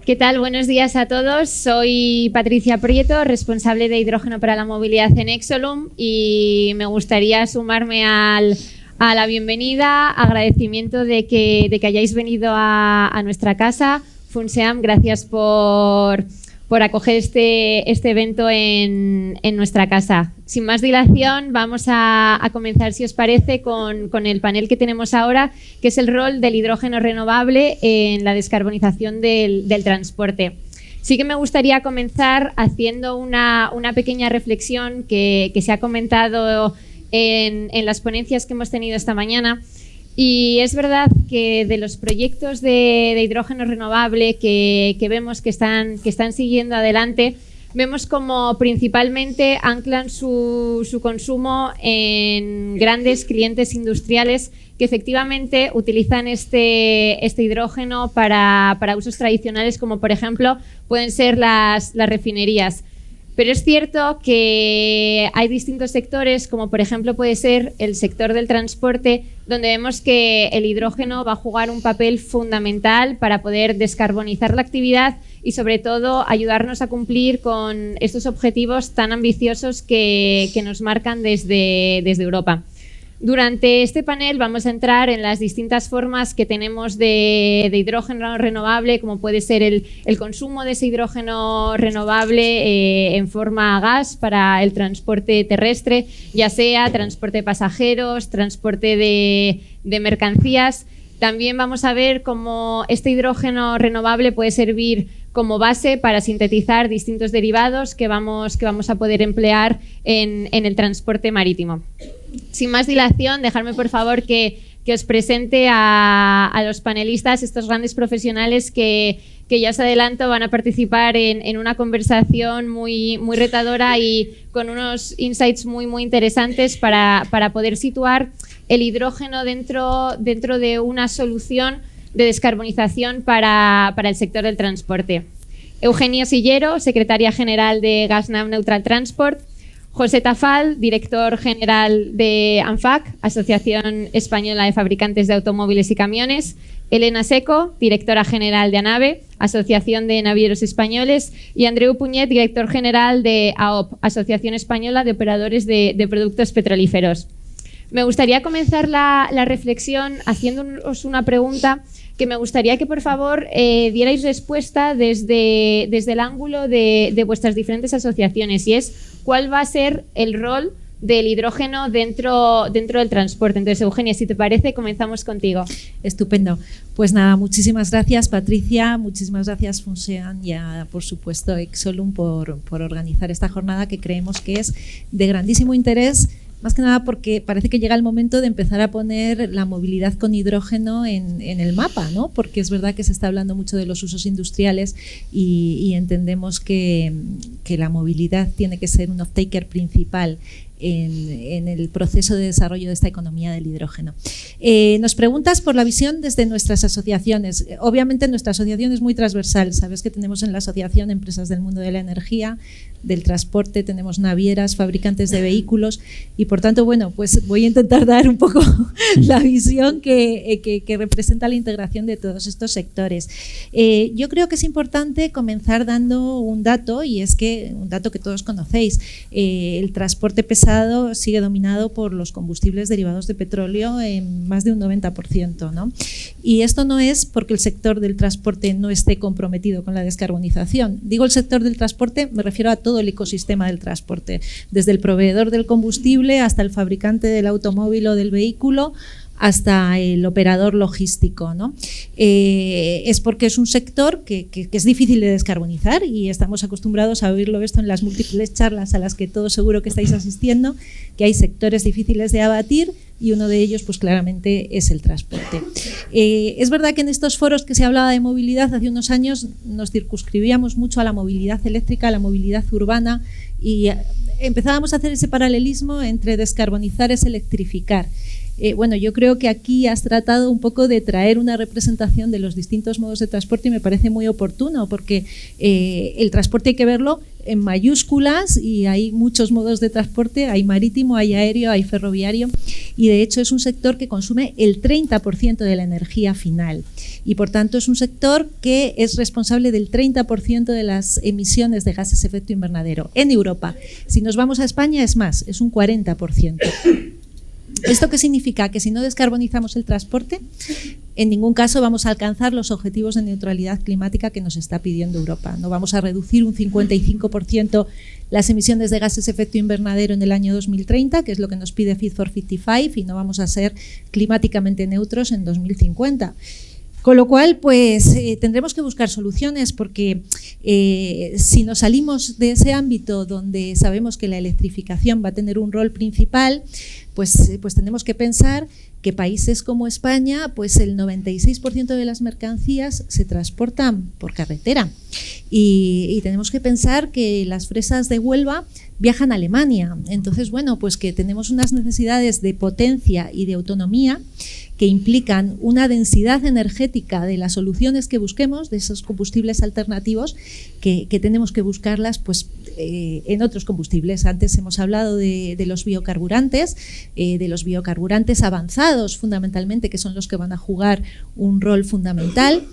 ¿Qué tal? Buenos días a todos. Soy Patricia Prieto, responsable de hidrógeno para la movilidad en Exolum, y me gustaría sumarme a la bienvenida, agradecimiento de que hayáis venido a nuestra casa. Funseam, gracias por acoger este evento en nuestra casa. Sin más dilación, vamos a comenzar, si os parece, con el panel que tenemos ahora, que es el rol del hidrógeno renovable en la descarbonización del transporte. Sí que me gustaría comenzar haciendo una pequeña reflexión que se ha comentado en las ponencias que hemos tenido esta mañana. Y es verdad que de los proyectos de hidrógeno renovable que vemos que están siguiendo adelante, vemos como principalmente anclan su consumo en grandes clientes industriales que efectivamente utilizan este hidrógeno para usos tradicionales, como por ejemplo pueden ser las refinerías. Pero es cierto que hay distintos sectores, como por ejemplo puede ser el sector del transporte, donde vemos que el hidrógeno va a jugar un papel fundamental para poder descarbonizar la actividad y sobre todo ayudarnos a cumplir con estos objetivos tan ambiciosos que nos marcan desde Europa. Durante este panel vamos a entrar en las distintas formas que tenemos de hidrógeno renovable, como puede ser el consumo de ese hidrógeno renovable en forma gas para el transporte terrestre, ya sea transporte de pasajeros, transporte de mercancías. También vamos a ver cómo este hidrógeno renovable puede servir como base para sintetizar distintos derivados que vamos a poder emplear en el transporte marítimo. Sin más dilación, dejadme por favor que os presente a los panelistas, estos grandes profesionales que ya os adelanto van a participar en una conversación muy retadora y con unos insights muy interesantes para poder situar el hidrógeno dentro de una solución de descarbonización para el sector del transporte. Eugenio Sillero, secretaria general de Gas Neutral Transport. José Tafal, director general de ANFAC, Asociación Española de Fabricantes de Automóviles y Camiones. Elena Seco, directora general de ANAVE, Asociación de Navieros Españoles. Y Andreu Puñet, director general de AOP, Asociación Española de Operadores de Productos Petrolíferos. Me gustaría comenzar la reflexión haciéndoos una pregunta que me gustaría que por favor dierais respuesta desde el ángulo de vuestras diferentes asociaciones, y es ¿cuál va a ser el rol del hidrógeno dentro del transporte? Entonces, Eugenia, si te parece, comenzamos contigo. Estupendo. Pues nada, muchísimas gracias, Patricia, muchísimas gracias, Funseam, y por supuesto Exolum por organizar esta jornada que creemos que es de grandísimo interés. Más que nada porque parece que llega el momento de empezar a poner la movilidad con hidrógeno en el mapa, ¿no? Porque es verdad que se está hablando mucho de los usos industriales y entendemos que la movilidad tiene que ser un off-taker principal en el proceso de desarrollo de esta economía del hidrógeno. Nos preguntas por la visión desde nuestras asociaciones. Obviamente nuestra asociación es muy transversal. Sabes que tenemos en la asociación empresas del mundo de la energía, del transporte, tenemos navieras, fabricantes de vehículos y por tanto, bueno, pues voy a intentar dar un poco la visión que representa la integración de todos estos sectores. Yo creo que es importante comenzar dando un dato, y es que un dato que todos conocéis, el transporte pesado sigue dominado por los combustibles derivados de petróleo en más de un 90%, ¿no? Y esto no es porque el sector del transporte no esté comprometido con la descarbonización. Digo el sector del transporte, me refiero a todo el ecosistema del transporte, desde el proveedor del combustible hasta el fabricante del automóvil o del vehículo, hasta el operador logístico, ¿no? Es porque es un sector que es difícil de descarbonizar y estamos acostumbrados a oírlo esto en las múltiples charlas a las que todos seguro que estáis asistiendo, que hay sectores difíciles de abatir y uno de ellos pues claramente es el transporte. Es verdad que en estos foros que se hablaba de movilidad hace unos años nos circunscribíamos mucho a la movilidad eléctrica, a la movilidad urbana y empezábamos a hacer ese paralelismo entre descarbonizar es electrificar. Bueno, yo creo que aquí has tratado un poco de traer una representación de los distintos modos de transporte y me parece muy oportuno porque el transporte hay que verlo en mayúsculas y hay muchos modos de transporte, hay marítimo, hay aéreo, hay ferroviario y de hecho es un sector que consume el 30% de la energía final y por tanto es un sector que es responsable del 30% de las emisiones de gases de efecto invernadero en Europa. Si nos vamos a España es más, es un 40%. ¿Esto qué significa? Que si no descarbonizamos el transporte, en ningún caso vamos a alcanzar los objetivos de neutralidad climática que nos está pidiendo Europa. No vamos a reducir un 55% las emisiones de gases de efecto invernadero en el año 2030, que es lo que nos pide Fit for 55, y no vamos a ser climáticamente neutros en 2050. Con lo cual, pues tendremos que buscar soluciones porque si nos salimos de ese ámbito donde sabemos que la electrificación va a tener un rol principal, pues tenemos que pensar que países como España, pues el 96% de las mercancías se transportan por carretera y tenemos que pensar que las fresas de Huelva viajan a Alemania. Entonces, bueno, pues que tenemos unas necesidades de potencia y de autonomía que implican una densidad energética de las soluciones que busquemos, de esos combustibles alternativos, que tenemos que buscarlas pues, en otros combustibles. Antes hemos hablado de los biocarburantes avanzados fundamentalmente, que son los que van a jugar un rol fundamental.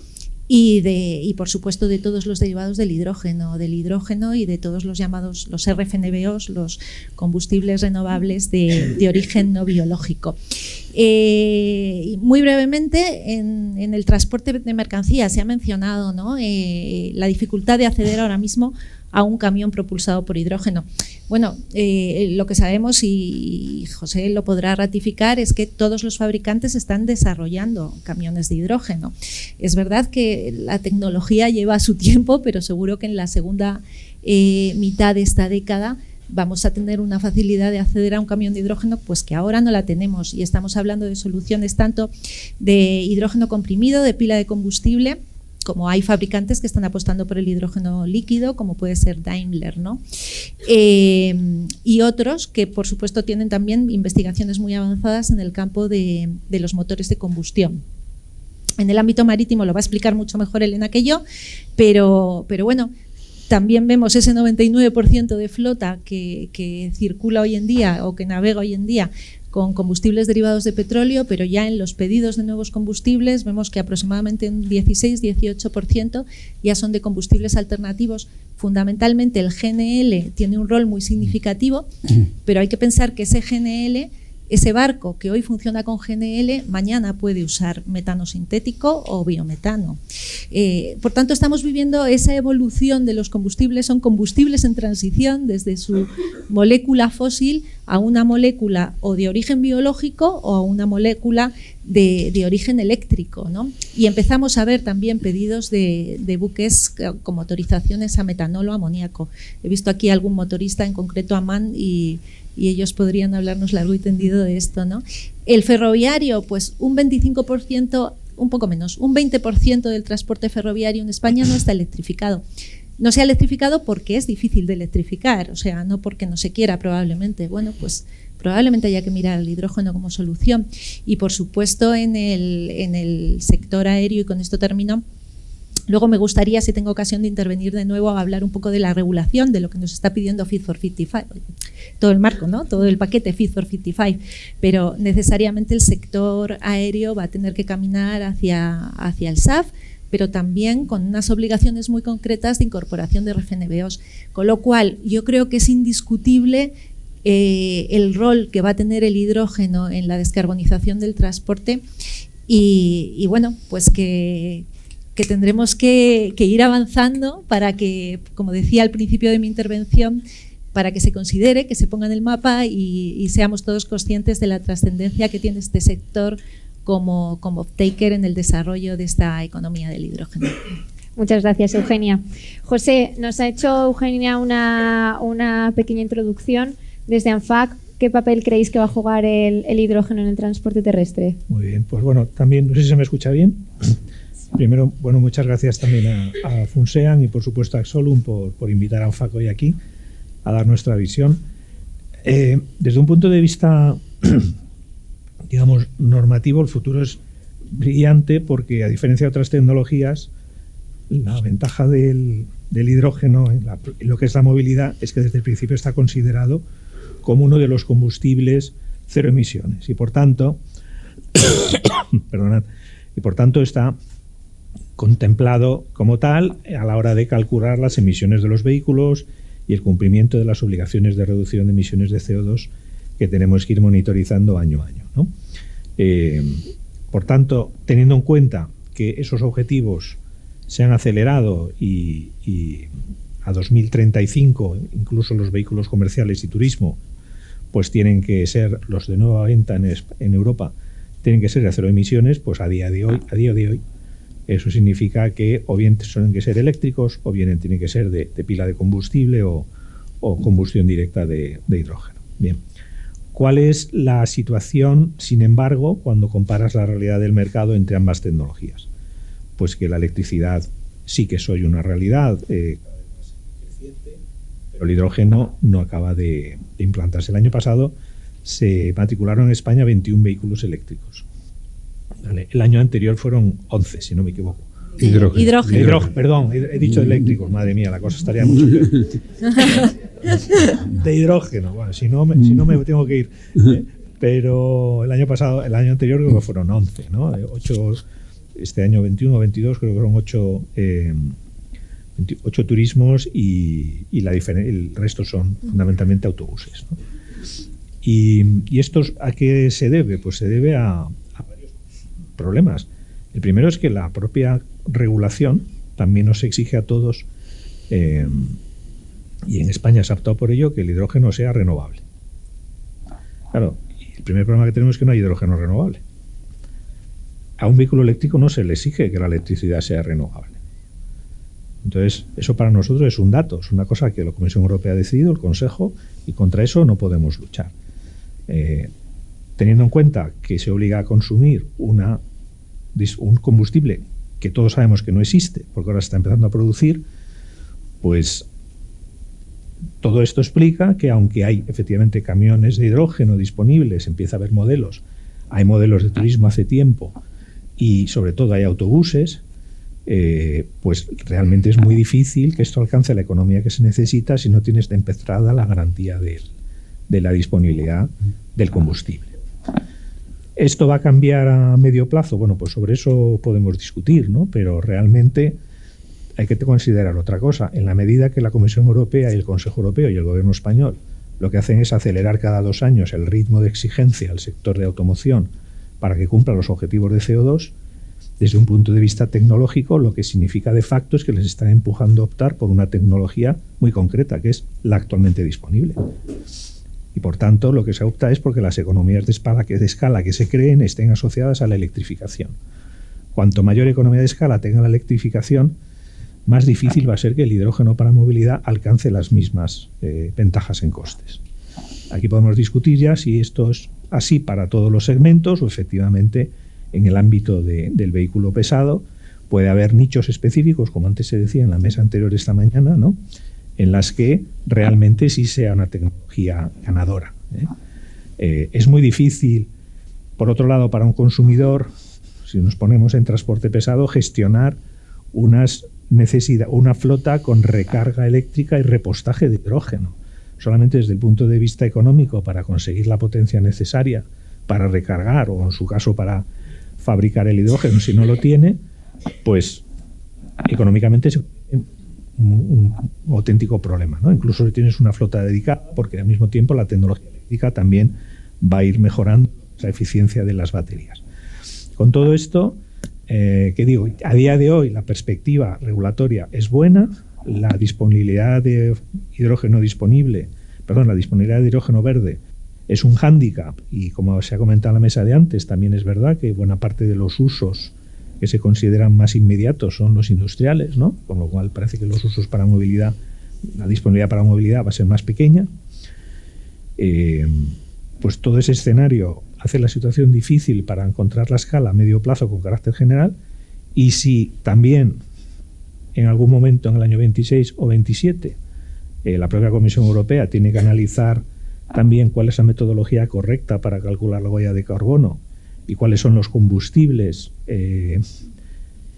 Y por supuesto de todos los derivados del hidrógeno y de todos los llamados los RFNBOs, los combustibles renovables de origen no biológico. Muy brevemente, en el transporte de mercancías se ha mencionado, ¿no? La dificultad de acceder ahora mismo a un camión propulsado por hidrógeno. Bueno, lo que sabemos, y José lo podrá ratificar, es que todos los fabricantes están desarrollando camiones de hidrógeno. Es verdad que la tecnología lleva su tiempo, pero seguro que en la segunda mitad de esta década vamos a tener una facilidad de acceder a un camión de hidrógeno pues que ahora no la tenemos, y estamos hablando de soluciones tanto de hidrógeno comprimido, de pila de combustible, como hay fabricantes que están apostando por el hidrógeno líquido, como puede ser Daimler, ¿no? Y otros que, por supuesto, tienen también investigaciones muy avanzadas en el campo de los motores de combustión. En el ámbito marítimo lo va a explicar mucho mejor Elena que yo, pero bueno, también vemos ese 99% de flota que circula hoy en día o que navega hoy en día con combustibles derivados de petróleo, pero ya en los pedidos de nuevos combustibles vemos que aproximadamente un 16-18% ya son de combustibles alternativos. Fundamentalmente el GNL tiene un rol muy significativo, pero hay que pensar que ese GNL, ese barco que hoy funciona con GNL, mañana puede usar metano sintético o biometano. Por tanto, estamos viviendo esa evolución de los combustibles. Son combustibles en transición desde su molécula fósil a una molécula o de origen biológico o a una molécula de origen eléctrico, ¿no? Y empezamos a ver también pedidos de buques con motorizaciones a metanol o amoníaco. He visto aquí algún motorista, en concreto a MAN, y ellos podrían hablarnos largo y tendido de esto, ¿no? El ferroviario, pues un 25%, un poco menos, un 20% del transporte ferroviario en España no está electrificado. No se ha electrificado porque es difícil de electrificar, o sea, no porque no se quiera probablemente. Bueno, pues probablemente haya que mirar el hidrógeno como solución. Y por supuesto en el sector aéreo, y con esto termino, luego me gustaría, si tengo ocasión de intervenir de nuevo, a hablar un poco de la regulación, de lo que nos está pidiendo Fit for 55, todo el marco, ¿no? Todo el paquete Fit for 55, pero necesariamente el sector aéreo va a tener que caminar hacia el SAF, pero también con unas obligaciones muy concretas de incorporación de RFNBOs, con lo cual yo creo que es indiscutible el rol que va a tener el hidrógeno en la descarbonización del transporte y bueno, pues que tendremos que ir avanzando para que, como decía al principio de mi intervención, para que se considere, que se ponga en el mapa y seamos todos conscientes de la trascendencia que tiene este sector como off-taker en el desarrollo de esta economía del hidrógeno. Muchas gracias, Eugenia. José, nos ha hecho Eugenia una pequeña introducción. Desde ANFAC, ¿qué papel creéis que va a jugar el hidrógeno en el transporte terrestre? Muy bien, pues bueno, también, no sé si se me escucha bien. Primero, bueno, muchas gracias también a Funsean y por supuesto a Exolum por invitar a ANFAC hoy aquí a dar nuestra visión. Desde un punto de vista, digamos, normativo, el futuro es brillante porque, a diferencia de otras tecnologías, la ventaja del hidrógeno en lo que es la movilidad es que desde el principio está considerado como uno de los combustibles cero emisiones. Y por tanto, está contemplado como tal a la hora de calcular las emisiones de los vehículos y el cumplimiento de las obligaciones de reducción de emisiones de CO2 que tenemos que ir monitorizando año a año, ¿no? Por tanto, teniendo en cuenta que esos objetivos se han acelerado y a 2035 incluso los vehículos comerciales y turismo pues tienen que ser los de nueva venta en Europa, tienen que ser de cero emisiones, pues a día de hoy eso significa que o bien tienen que ser eléctricos o bien tienen que ser de pila de combustible o combustión directa de hidrógeno. Bien. ¿Cuál es la situación, sin embargo, cuando comparas la realidad del mercado entre ambas tecnologías? Pues que la electricidad sí que soy una realidad creciente, pero el hidrógeno no acaba de implantarse. El año pasado se matricularon en España 21 vehículos eléctricos. ¿Vale? El año anterior fueron 11, si no me equivoco. Hidrógeno. Perdón, he dicho eléctricos, madre mía, la cosa estaría mucho peor. De hidrógeno, bueno, si no me tengo que ir. Pero el año anterior creo que fueron 11, ¿no? 8, este año 21 o 22 creo que fueron 8 turismos y el resto son fundamentalmente autobuses, ¿no? ¿Y esto a qué se debe? Pues se debe a varios problemas. El primero es que la propia regulación también nos exige a todos, y en España se ha optado por ello, que el hidrógeno sea renovable. Claro, y el primer problema que tenemos es que no hay hidrógeno renovable. A un vehículo eléctrico no se le exige que la electricidad sea renovable. Entonces, eso para nosotros es un dato, es una cosa que la Comisión Europea ha decidido, el Consejo, y contra eso no podemos luchar. Teniendo en cuenta que se obliga a consumir un combustible que todos sabemos que no existe, porque ahora se está empezando a producir, pues todo esto explica que aunque hay efectivamente camiones de hidrógeno disponibles, empieza a haber modelos, hay modelos de turismo hace tiempo y sobre todo hay autobuses, pues realmente es muy difícil que esto alcance la economía que se necesita si no tienes de empezada la garantía de la disponibilidad del combustible. ¿Esto va a cambiar a medio plazo? Bueno, pues sobre eso podemos discutir, ¿no? Pero realmente hay que considerar otra cosa. En la medida que la Comisión Europea y el Consejo Europeo y el Gobierno español lo que hacen es acelerar cada 2 años el ritmo de exigencia al sector de automoción para que cumpla los objetivos de CO2, desde un punto de vista tecnológico, lo que significa de facto es que les están empujando a optar por una tecnología muy concreta, que es la actualmente disponible. Y por tanto, lo que se opta es porque las economías de escala que se creen estén asociadas a la electrificación. Cuanto mayor economía de escala tenga la electrificación, más difícil va a ser que el hidrógeno para movilidad alcance las mismas ventajas en costes. Aquí podemos discutir ya si esto es así para todos los segmentos o efectivamente en el ámbito del vehículo pesado puede haber nichos específicos, como antes se decía en la mesa anterior esta mañana, ¿no?, en las que realmente sí sea una tecnología ganadora. Es muy difícil, por otro lado, para un consumidor, si nos ponemos en transporte pesado, gestionar una flota con recarga eléctrica y repostaje de hidrógeno. Solamente desde el punto de vista económico, para conseguir la potencia necesaria para recargar, o en su caso para fabricar el hidrógeno, si no lo tiene, pues económicamente es un auténtico problema, ¿no? Incluso si tienes una flota dedicada, porque al mismo tiempo la tecnología eléctrica también va a ir mejorando la eficiencia de las baterías. Con todo esto, ¿qué digo? A día de hoy la perspectiva regulatoria es buena, la disponibilidad de hidrógeno la disponibilidad de hidrógeno verde es un hándicap y, como se ha comentado en la mesa de antes, también es verdad que buena parte de los usos que se consideran más inmediatos son los industriales, ¿no? Con lo cual parece que los usos para movilidad, la disponibilidad para movilidad va a ser más pequeña. Pues todo ese escenario hace la situación difícil para encontrar la escala a medio plazo con carácter general, y si también en algún momento en el año 26 o 27 la propia Comisión Europea tiene que analizar también cuál es la metodología correcta para calcular la huella de carbono y cuáles son los combustibles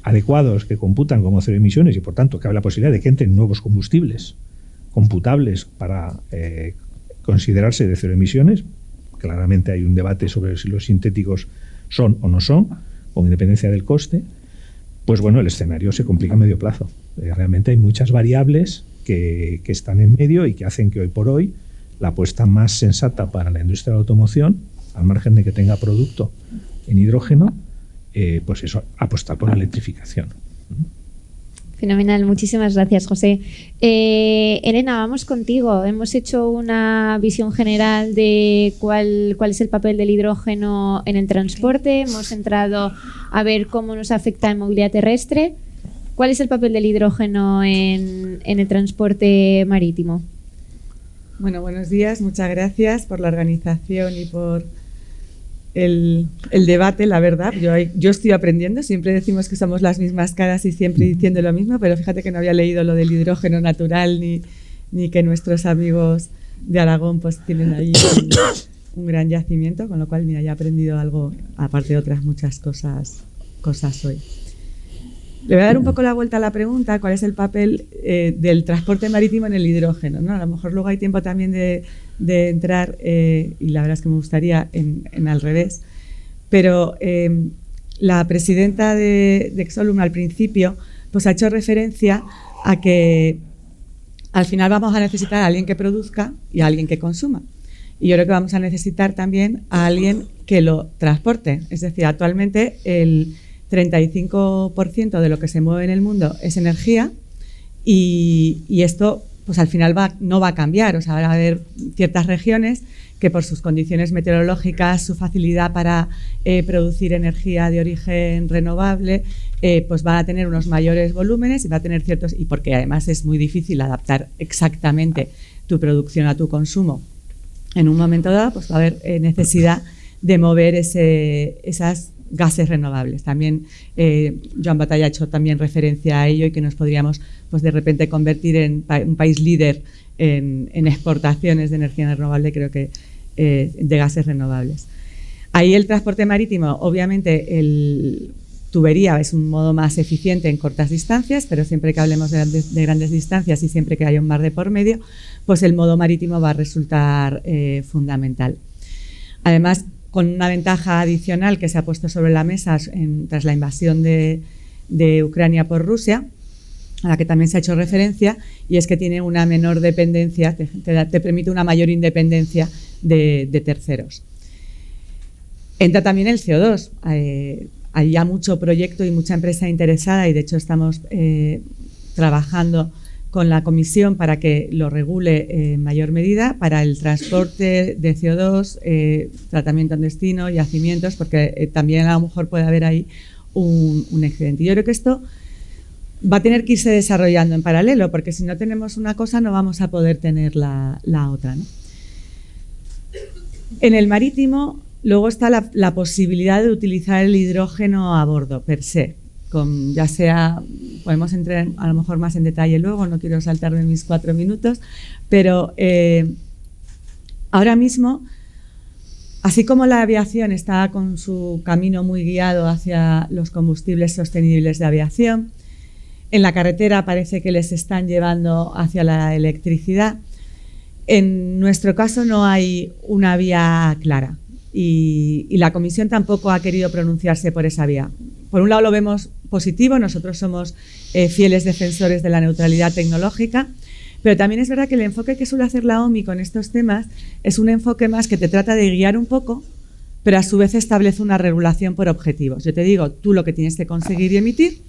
adecuados que computan como cero emisiones, y por tanto cabe la posibilidad de que entren nuevos combustibles computables para considerarse de cero emisiones, claramente hay un debate sobre si los sintéticos son o no son, con independencia del coste, pues bueno, el escenario se complica a medio plazo. Realmente hay muchas variables que están en medio y que hacen que hoy por hoy la apuesta más sensata para la industria de la automoción, al margen de que tenga producto en hidrógeno, pues eso, apostar por la electrificación. Fenomenal, muchísimas gracias, José. Elena, vamos contigo. Hemos hecho una visión general de cuál es el papel del hidrógeno en el transporte. Hemos entrado a ver cómo nos afecta en movilidad terrestre. ¿Cuál es el papel del hidrógeno en el transporte marítimo? Bueno, buenos días. Muchas gracias por la organización y por el debate, la verdad. Yo estoy aprendiendo, siempre decimos que somos las mismas caras y siempre diciendo lo mismo, pero fíjate que no había leído lo del hidrógeno natural ni que nuestros amigos de Aragón pues tienen ahí un gran yacimiento, con lo cual mira, ya he aprendido algo, aparte de otras muchas cosas hoy. Le voy a dar un poco la vuelta a la pregunta, ¿cuál es el papel del transporte marítimo en el hidrógeno? ¿No? A lo mejor luego hay tiempo también de entrar, y la verdad es que me gustaría en al revés, pero la presidenta de Exolum al principio pues ha hecho referencia a que al final vamos a necesitar a alguien que produzca y a alguien que consuma. Y yo creo que vamos a necesitar también a alguien que lo transporte. Es decir, actualmente el 35% de lo que se mueve en el mundo es energía y esto pues al final no va a cambiar. O sea, va a haber ciertas regiones que por sus condiciones meteorológicas, su facilidad para producir energía de origen renovable, pues van a tener unos mayores volúmenes y va a tener ciertos, y porque además es muy difícil adaptar exactamente tu producción a tu consumo en un momento dado, pues va a haber necesidad de mover esas gases renovables. También Joan Batalla ha hecho también referencia a ello y que nos podríamos pues de repente convertir en un país líder en exportaciones de energía renovable, creo que de gases renovables. Ahí el transporte marítimo, obviamente el tubería es un modo más eficiente en cortas distancias, pero siempre que hablemos de grandes distancias y siempre que haya un mar de por medio, pues el modo marítimo va a resultar fundamental. Además, con una ventaja adicional que se ha puesto sobre la mesa tras la invasión de Ucrania por Rusia, a la que también se ha hecho referencia, y es que tiene una menor dependencia, te permite una mayor independencia de terceros. Entra también el CO2. Hay ya mucho proyecto y mucha empresa interesada y de hecho estamos trabajando con la Comisión para que lo regule en mayor medida para el transporte de CO2, tratamiento en destino, yacimientos, porque también a lo mejor puede haber ahí un excedente. Yo creo que esto va a tener que irse desarrollando en paralelo, porque si no tenemos una cosa no vamos a poder tener la otra, ¿no? En el marítimo luego está la posibilidad de utilizar el hidrógeno a bordo per se. Ya sea, podemos entrar a lo mejor más en detalle luego, no quiero saltarme mis 4 minutos, pero ahora mismo, así como la aviación está con su camino muy guiado hacia los combustibles sostenibles de aviación, en la carretera parece que les están llevando hacia la electricidad. En nuestro caso no hay una vía clara y la Comisión tampoco ha querido pronunciarse por esa vía. Por un lado lo vemos positivo, nosotros somos fieles defensores de la neutralidad tecnológica, pero también es verdad que el enfoque que suele hacer la OMI con estos temas es un enfoque más que te trata de guiar un poco, pero a su vez establece una regulación por objetivos. Yo te digo, tú lo que tienes que conseguir y emitir,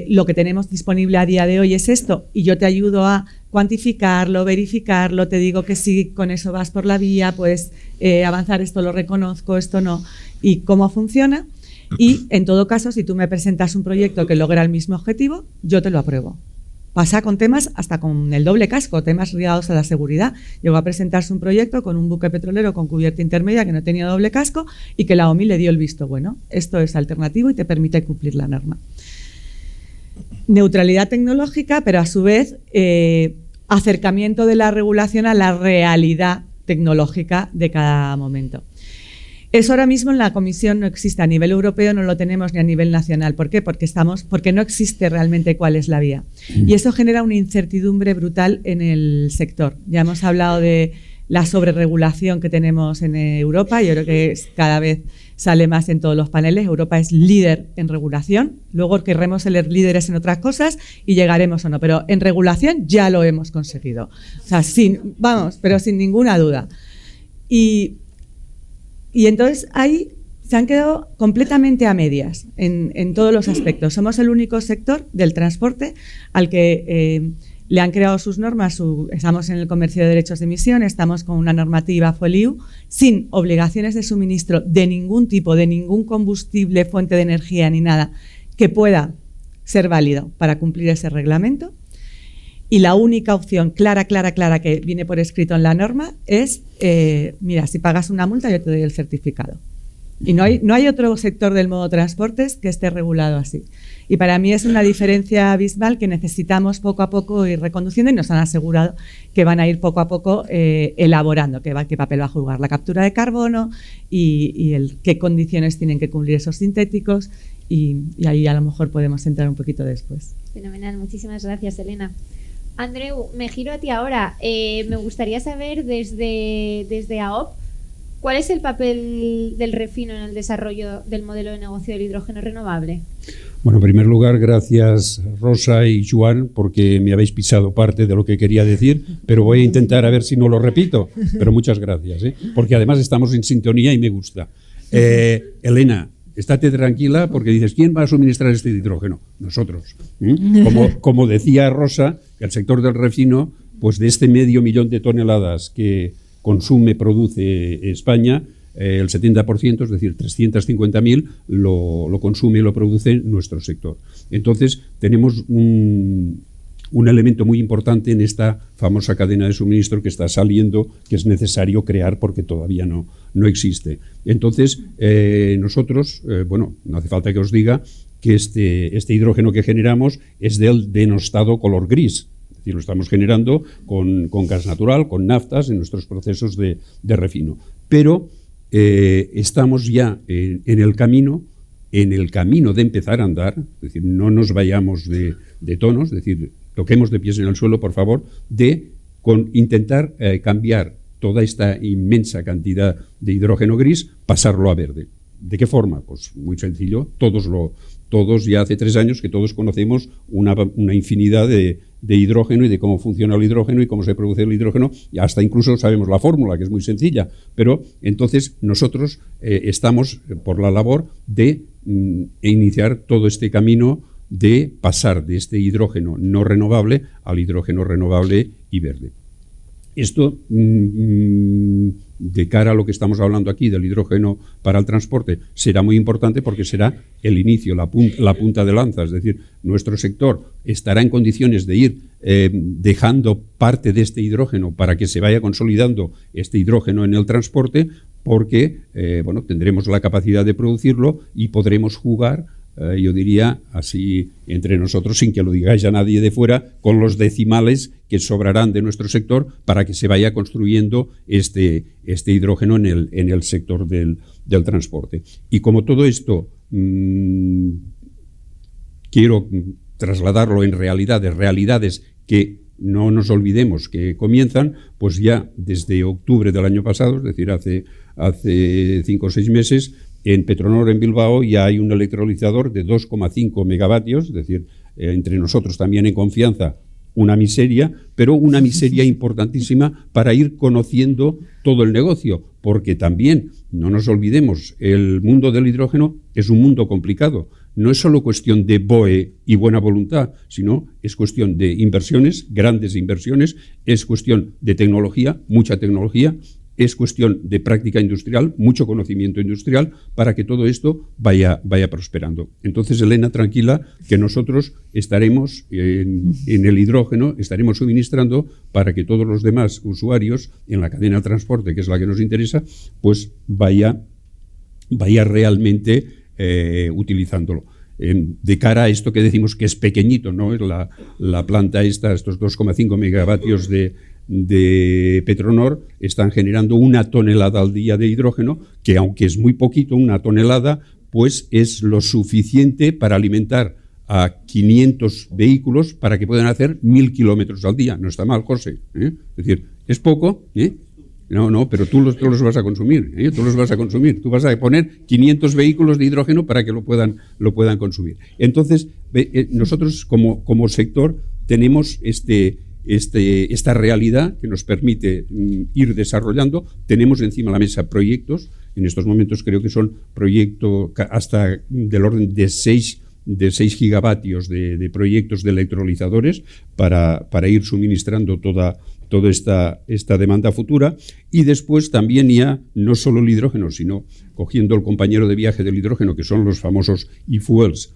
lo que tenemos disponible a día de hoy es esto y yo te ayudo a cuantificarlo, verificarlo, te digo que si con eso vas por la vía, puedes avanzar, esto lo reconozco, esto no, y cómo funciona. Y en todo caso, si tú me presentas un proyecto que logra el mismo objetivo, yo te lo apruebo. Pasa con temas, hasta con el doble casco, temas ligados a la seguridad. Llegó a presentarse un proyecto con un buque petrolero con cubierta intermedia que no tenía doble casco y que la OMI le dio el visto bueno. Esto es alternativo y te permite cumplir la norma. Neutralidad tecnológica, pero a su vez acercamiento de la regulación a la realidad tecnológica de cada momento. Eso ahora mismo en la Comisión no existe, a nivel europeo no lo tenemos ni a nivel nacional. ¿Por qué? Porque no existe realmente cuál es la vía. Y eso genera una incertidumbre brutal en el sector. Ya hemos hablado de la sobreregulación que tenemos en Europa. Yo creo que cada vez sale más en todos los paneles. Europa es líder en regulación. Luego querremos ser líderes en otras cosas y llegaremos o no. Pero en regulación ya lo hemos conseguido. O sea, pero sin ninguna duda. Y entonces ahí se han quedado completamente a medias en todos los aspectos. Somos el único sector del transporte al que le han creado sus normas. Estamos en el comercio de derechos de emisión, estamos con una normativa FOLIU sin obligaciones de suministro de ningún tipo, de ningún combustible, fuente de energía ni nada que pueda ser válido para cumplir ese reglamento. Y la única opción clara que viene por escrito en la norma es, mira, si pagas una multa yo te doy el certificado. Y no hay otro sector del modo transportes que esté regulado así. Y para mí es una diferencia abismal que necesitamos poco a poco ir reconduciendo, y nos han asegurado que van a ir poco a poco elaborando qué papel va a jugar la captura de carbono y qué condiciones tienen que cumplir esos sintéticos, y ahí a lo mejor podemos entrar un poquito después. Fenomenal, muchísimas gracias, Elena. Andreu, me giro a ti ahora. Me gustaría saber desde AOP, ¿cuál es el papel del Refino en el desarrollo del modelo de negocio del hidrógeno renovable? Bueno, en primer lugar, gracias Rosa y Joan, porque me habéis pisado parte de lo que quería decir, pero voy a intentar a ver si no lo repito. Pero muchas gracias, porque además estamos en sintonía y me gusta. Elena, estate tranquila porque dices, ¿quién va a suministrar este hidrógeno? Nosotros. Como decía Rosa, el sector del refino, pues de este 500.000 de toneladas que produce España, el 70%, es decir, 350.000, lo consume y lo produce nuestro sector. Entonces, tenemos un elemento muy importante en esta famosa cadena de suministro que está saliendo, que es necesario crear porque todavía no existe. Entonces, nosotros, no hace falta que os diga que este hidrógeno que generamos es del denostado color gris. Es decir, lo estamos generando con gas natural, con naftas en nuestros procesos de refino. Pero estamos ya en el camino de empezar a andar, es decir, no nos vayamos de tonos, es decir, toquemos de pies en el suelo, por favor, con intentar cambiar toda esta inmensa cantidad de hidrógeno gris, pasarlo a verde. ¿De qué forma? Pues muy sencillo, todos ya hace 3 años que todos conocemos una infinidad de hidrógeno y de cómo funciona el hidrógeno y cómo se produce el hidrógeno, y hasta incluso sabemos la fórmula, que es muy sencilla, pero entonces nosotros estamos por la labor de iniciar todo este camino de pasar de este hidrógeno no renovable al hidrógeno renovable y verde. Esto, de cara a lo que estamos hablando aquí del hidrógeno para el transporte, será muy importante porque será el inicio, la punta de lanza. Es decir, nuestro sector estará en condiciones de ir dejando parte de este hidrógeno para que se vaya consolidando este hidrógeno en el transporte, porque tendremos la capacidad de producirlo y podremos jugar, yo diría así entre nosotros, sin que lo digáis a nadie de fuera, con los decimales que sobrarán de nuestro sector para que se vaya construyendo este hidrógeno en el sector del transporte. Y como todo esto quiero trasladarlo en realidades que no nos olvidemos que comienzan, pues ya desde octubre del año pasado, es decir, hace 5 o 6 meses, en Petronor, en Bilbao, ya hay un electrolizador de 2,5 megavatios, es decir, entre nosotros también en confianza, una miseria, pero una miseria importantísima para ir conociendo todo el negocio, porque también, no nos olvidemos, el mundo del hidrógeno es un mundo complicado. No es solo cuestión de BOE y buena voluntad, sino es cuestión de inversiones, grandes inversiones, es cuestión de tecnología, mucha tecnología, es cuestión de práctica industrial, mucho conocimiento industrial, para que todo esto vaya prosperando. Entonces, Elena, tranquila, que nosotros estaremos en el hidrógeno, estaremos suministrando para que todos los demás usuarios en la cadena de transporte, que es la que nos interesa, pues vaya realmente utilizándolo. De cara a esto que decimos que es pequeñito, ¿no? La planta estos 2,5 megavatios de Petronor están generando 1 tonelada al día de hidrógeno, que aunque es muy poquito, 1 tonelada, pues es lo suficiente para alimentar a 500 vehículos para que puedan hacer 1.000 kilómetros al día. No está mal, José, ¿eh? Es decir, es poco, ¿eh? No, pero tú los vas a consumir, ¿eh? Tú los vas a consumir. Tú vas a poner 500 vehículos de hidrógeno para que lo puedan consumir. Entonces, nosotros como sector tenemos esta realidad que nos permite ir desarrollando. Tenemos encima de la mesa proyectos. En estos momentos creo que son proyectos hasta del orden de 6 gigavatios de proyectos de electrolizadores para ir suministrando toda esta demanda futura. Y después también ya no solo el hidrógeno, sino cogiendo el compañero de viaje del hidrógeno, que son los famosos e-fuels,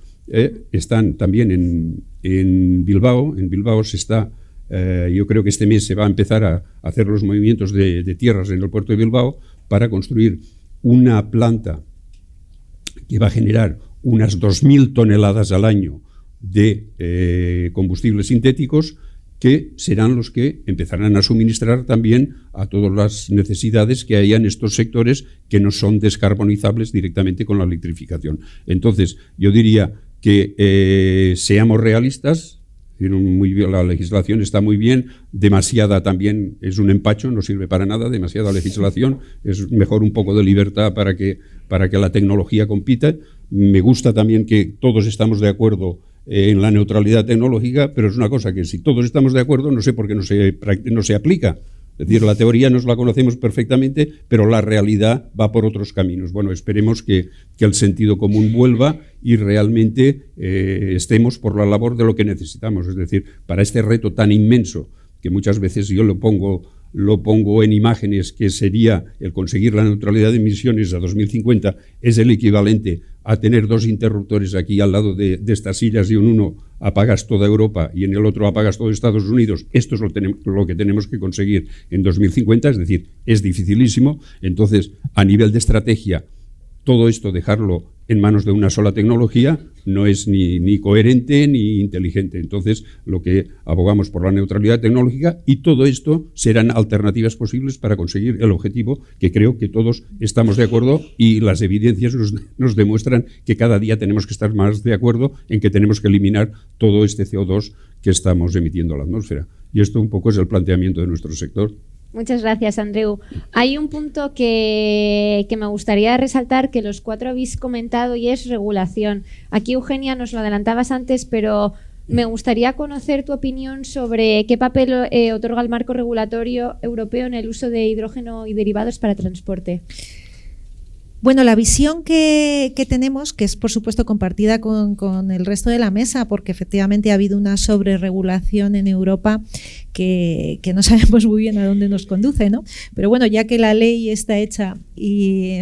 están también en Bilbao. En Bilbao se está, yo creo que este mes se va a empezar a hacer los movimientos de tierras en el puerto de Bilbao para construir una planta que va a generar unas 2.000 toneladas al año de combustibles sintéticos, que serán los que empezarán a suministrar también a todas las necesidades que haya en estos sectores que no son descarbonizables directamente con la electrificación. Entonces, yo diría que seamos realistas. Muy bien, la legislación está muy bien, demasiada también es un empacho, no sirve para nada, demasiada legislación, es mejor un poco de libertad para que la tecnología compita. Me gusta también que todos estamos de acuerdo en la neutralidad tecnológica, pero es una cosa que si todos estamos de acuerdo, no sé por qué no se aplica. Es decir, la teoría nos la conocemos perfectamente, pero la realidad va por otros caminos. Bueno, esperemos que el sentido común vuelva y realmente estemos por la labor de lo que necesitamos. Es decir, para este reto tan inmenso, que muchas veces yo lo pongo en imágenes, que sería el conseguir la neutralidad de emisiones a 2050, es el equivalente a tener 2 interruptores aquí al lado de estas sillas, y en uno apagas toda Europa y en el otro apagas todo Estados Unidos. Esto es lo que tenemos que conseguir en 2050, es decir, es dificilísimo. Entonces, a nivel de estrategia, todo esto dejarlo en manos de una sola tecnología no es ni coherente ni inteligente. Entonces, lo que abogamos por la neutralidad tecnológica, y todo esto serán alternativas posibles para conseguir el objetivo, que creo que todos estamos de acuerdo, y las evidencias nos demuestran que cada día tenemos que estar más de acuerdo en que tenemos que eliminar todo este CO2 que estamos emitiendo a la atmósfera. Y esto un poco es el planteamiento de nuestro sector. Muchas gracias, Andreu. Hay un punto que me gustaría resaltar, que los 4 habéis comentado, y es regulación. Aquí, Eugenia, nos lo adelantabas antes, pero me gustaría conocer tu opinión sobre qué papel otorga el marco regulatorio europeo en el uso de hidrógeno y derivados para transporte. Bueno, la visión que tenemos, que es por supuesto compartida con el resto de la mesa, porque efectivamente ha habido una sobreregulación en Europa que no sabemos muy bien a dónde nos conduce, ¿no? Pero bueno, ya que la ley está hecha y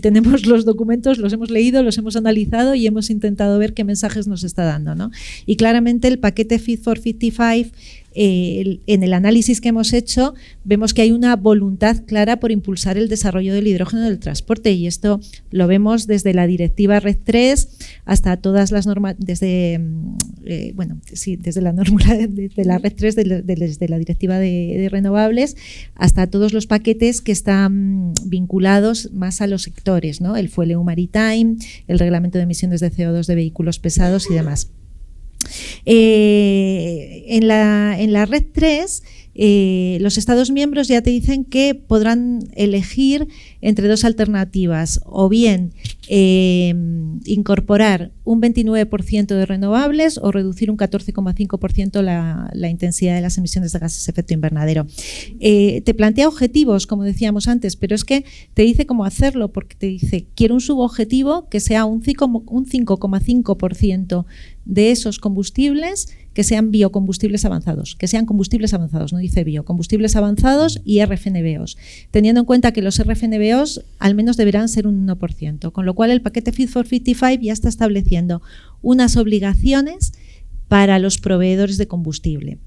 tenemos los documentos, los hemos leído, los hemos analizado y hemos intentado ver qué mensajes nos está dando, ¿no? Y claramente el paquete Fit for 55, en el análisis que hemos hecho, vemos que hay una voluntad clara por impulsar el desarrollo del hidrógeno del transporte, y esto lo vemos desde la directiva RED III hasta todas las normas, desde la norma de la RED III, desde la directiva de renovables, hasta todos los paquetes que están vinculados más a los sectores, ¿no? El Fuel EU Maritime, el reglamento de emisiones de CO2 de vehículos pesados y demás. En la RED III, los Estados miembros ya te dicen que podrán elegir entre 2 alternativas: o bien incorporar un 29% de renovables, o reducir un 14,5% la intensidad de las emisiones de gases de efecto invernadero. Te plantea objetivos, como decíamos antes, pero es que te dice cómo hacerlo, porque te dice: quiero un subobjetivo que sea un 5,5% de esos combustibles que sean biocombustibles avanzados, no dice biocombustibles avanzados y RFNBOs, teniendo en cuenta que los RFNBOs al menos deberán ser un 1%, con lo cual el paquete Fit for 55 ya está estableciendo unas obligaciones para los proveedores de combustible.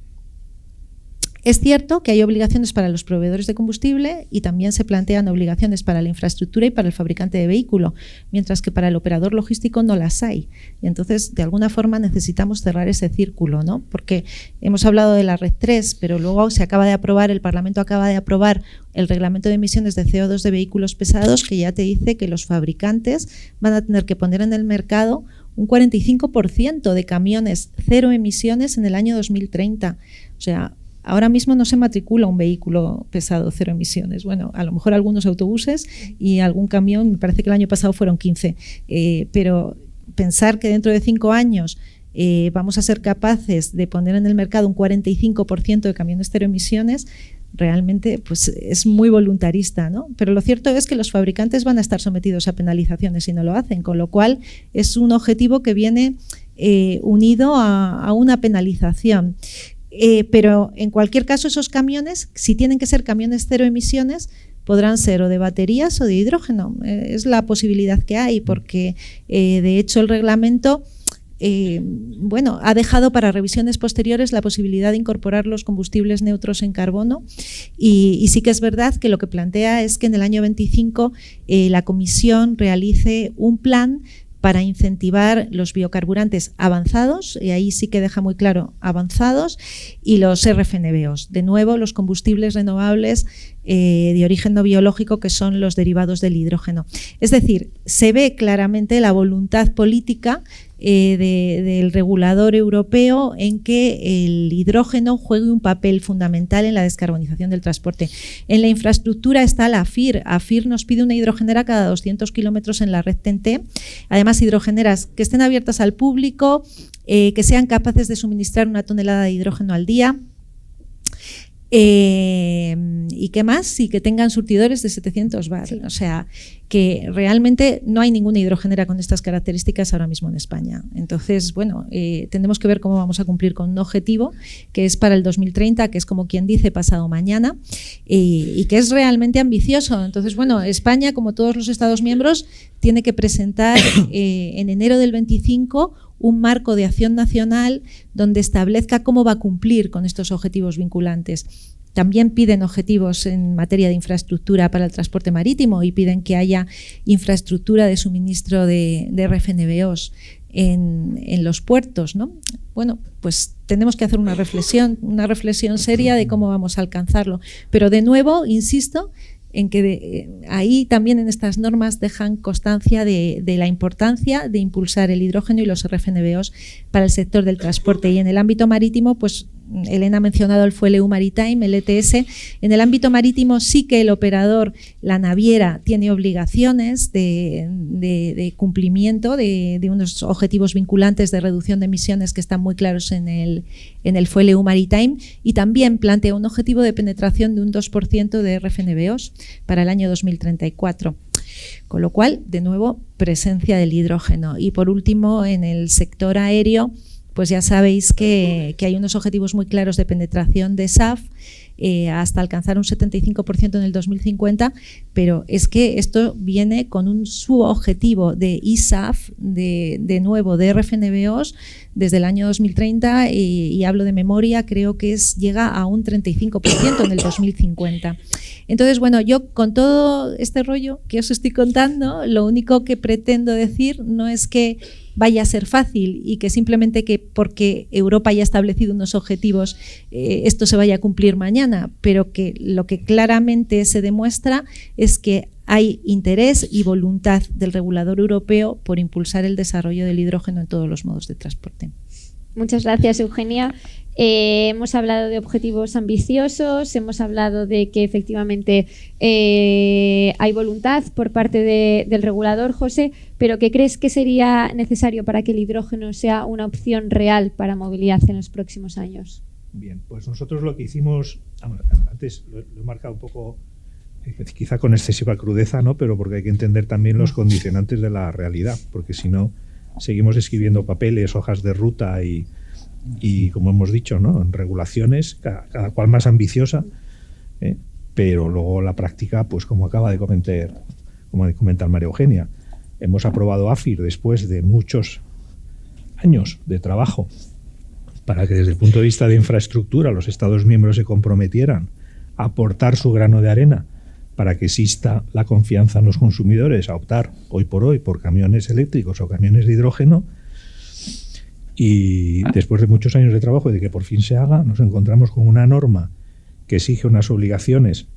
Es cierto que hay obligaciones para los proveedores de combustible, y también se plantean obligaciones para la infraestructura y para el fabricante de vehículo, mientras que para el operador logístico no las hay. Y entonces, de alguna forma, necesitamos cerrar ese círculo, ¿no? Porque hemos hablado de la RED III, pero luego el Parlamento acaba de aprobar el reglamento de emisiones de CO2 de vehículos pesados, que ya te dice que los fabricantes van a tener que poner en el mercado un 45% de camiones cero emisiones en el año 2030. O sea, ahora mismo no se matricula un vehículo pesado cero emisiones. Bueno, a lo mejor algunos autobuses y algún camión, me parece que el año pasado fueron 15, pero pensar que dentro de 5 años vamos a ser capaces de poner en el mercado un 45% de camiones cero emisiones, realmente pues es muy voluntarista, ¿no? Pero lo cierto es que los fabricantes van a estar sometidos a penalizaciones si no lo hacen, con lo cual es un objetivo que viene unido a una penalización. Pero en cualquier caso esos camiones, si tienen que ser camiones cero emisiones, podrán ser o de baterías o de hidrógeno. Es la posibilidad que hay, porque de hecho el reglamento ha dejado para revisiones posteriores la posibilidad de incorporar los combustibles neutros en carbono y sí que es verdad que lo que plantea es que en el año 25 la Comisión realice un plan para incentivar los biocarburantes avanzados, y ahí sí que deja muy claro avanzados, y los RFNBOs, de nuevo los combustibles renovables de origen no biológico, que son los derivados del hidrógeno. Es decir, se ve claramente la voluntad política del regulador europeo en que el hidrógeno juegue un papel fundamental en la descarbonización del transporte. En la infraestructura está la AFIR. AFIR nos pide una hidrogenera cada 200 kilómetros en la red TEN-T. Además, hidrogeneras que estén abiertas al público, que sean capaces de suministrar 1 tonelada de hidrógeno al día. ¿Y qué más? Y que tengan surtidores de 700 bar. Sí. O sea, que realmente no hay ninguna hidrogenera con estas características ahora mismo en España. Entonces, tenemos que ver cómo vamos a cumplir con un objetivo que es para el 2030, que es como quien dice pasado mañana, y que es realmente ambicioso. Entonces, España, como todos los Estados miembros, tiene que presentar en enero del 25 un marco de acción nacional donde establezca cómo va a cumplir con estos objetivos vinculantes. También piden objetivos en materia de infraestructura para el transporte marítimo y piden que haya infraestructura de suministro de RFNBOs en los puertos, ¿no? Pues tenemos que hacer una reflexión seria de cómo vamos a alcanzarlo. Pero de nuevo, insisto, en que ahí también en estas normas dejan constancia de la importancia de impulsar el hidrógeno y los RFNBOs para el sector del transporte. Y en el ámbito marítimo, pues Elena ha mencionado el FuelEU Maritime, el ETS. En el ámbito marítimo sí que el operador, la naviera, tiene obligaciones de cumplimiento de unos objetivos vinculantes de reducción de emisiones que están muy claros en el FuelEU Maritime, y también plantea un objetivo de penetración de un 2% de RFNBOs para el año 2034. Con lo cual, de nuevo, presencia del hidrógeno. Y por último, en el sector aéreo, pues ya sabéis que hay unos objetivos muy claros de penetración de SAF hasta alcanzar un 75% en el 2050, pero es que esto viene con un subobjetivo de ISAF, de nuevo de RFNBOs, desde el año 2030, y hablo de memoria, creo que llega a un 35% en el 2050. Entonces, yo con todo este rollo que os estoy contando, lo único que pretendo decir no es que vaya a ser fácil y que simplemente que porque Europa haya establecido unos objetivos esto se vaya a cumplir mañana, pero que lo que claramente se demuestra es que hay interés y voluntad del regulador europeo por impulsar el desarrollo del hidrógeno en todos los modos de transporte. Muchas gracias, Eugenia. Hemos hablado de objetivos ambiciosos, hemos hablado de que efectivamente hay voluntad por parte del regulador, José, pero ¿qué crees que sería necesario para que el hidrógeno sea una opción real para movilidad en los próximos años? Bien, pues nosotros lo que hicimos, antes lo he marcado un poco, quizá con excesiva crudeza, ¿no? Pero porque hay que entender también los condicionantes de la realidad, porque si no seguimos escribiendo papeles, hojas de ruta y como hemos dicho, ¿no? En regulaciones, cada cual más ambiciosa, pero luego la práctica, pues como acaba de comentar María Eugenia, hemos aprobado AFIR después de muchos años de trabajo para que desde el punto de vista de infraestructura los Estados miembros se comprometieran a aportar su grano de arena para que exista la confianza en los consumidores a optar hoy por camiones eléctricos o camiones de hidrógeno. Y después de muchos años de trabajo y de que por fin se haga, nos encontramos con una norma que exige unas obligaciones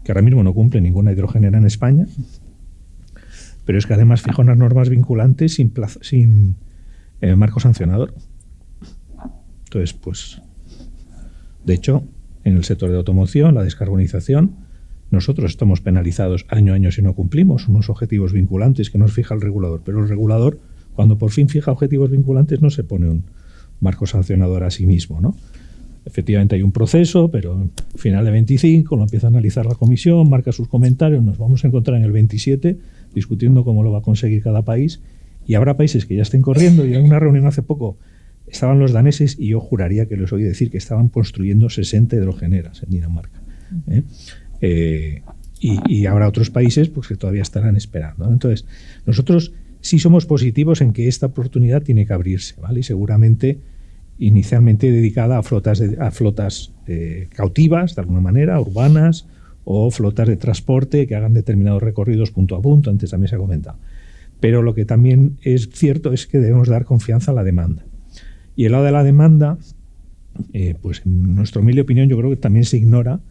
que ahora mismo no cumple ninguna hidrogenera en España, pero es que además fija unas normas vinculantes sin marco sancionador. Entonces, pues, de hecho, en el sector de automoción, la descarbonización. Nosotros estamos penalizados año a año si no cumplimos unos objetivos vinculantes que nos fija el regulador, pero el regulador, cuando por fin fija objetivos vinculantes, no se pone un marco sancionador a sí mismo, ¿no? Efectivamente hay un proceso, pero final de 25 lo empieza a analizar la comisión, marca sus comentarios, nos vamos a encontrar en el 27 discutiendo cómo lo va a conseguir cada país, y habrá países que ya estén corriendo. Y en una reunión hace poco estaban los daneses y yo juraría que les oí decir que estaban construyendo 60 hidrogeneras en Dinamarca, y habrá otros países pues que todavía estarán esperando, ¿no? Entonces, nosotros sí somos positivos en que esta oportunidad tiene que abrirse, ¿vale? Y seguramente inicialmente dedicada a flotas cautivas, de alguna manera, urbanas, o flotas de transporte que hagan determinados recorridos punto a punto, antes también se ha comentado. Pero lo que también es cierto es que debemos dar confianza a la demanda. Y el lado de la demanda, pues en nuestra humilde opinión, yo creo que también se ignora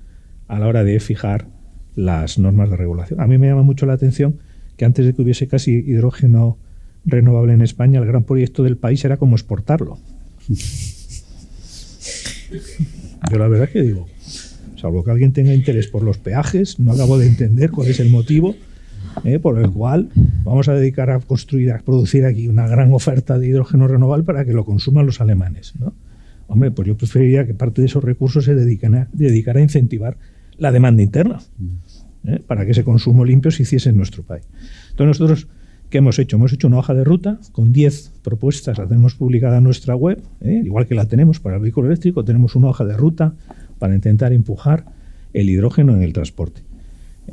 a la hora de fijar las normas de regulación. A mí me llama mucho la atención que antes de que hubiese casi hidrógeno renovable en España, el gran proyecto del país era cómo exportarlo. Yo la verdad que digo, salvo que alguien tenga interés por los peajes, no acabo de entender cuál es el motivo por el cual vamos a dedicar a producir aquí una gran oferta de hidrógeno renovable para que lo consuman los alemanes, ¿no? Hombre, pues yo preferiría que parte de esos recursos se dedicara a incentivar la demanda interna, para que ese consumo limpio se hiciese en nuestro país. Entonces nosotros, ¿qué hemos hecho? Hemos hecho una hoja de ruta con 10 propuestas, la tenemos publicada en nuestra web, igual que la tenemos para el vehículo eléctrico, tenemos una hoja de ruta para intentar empujar el hidrógeno en el transporte.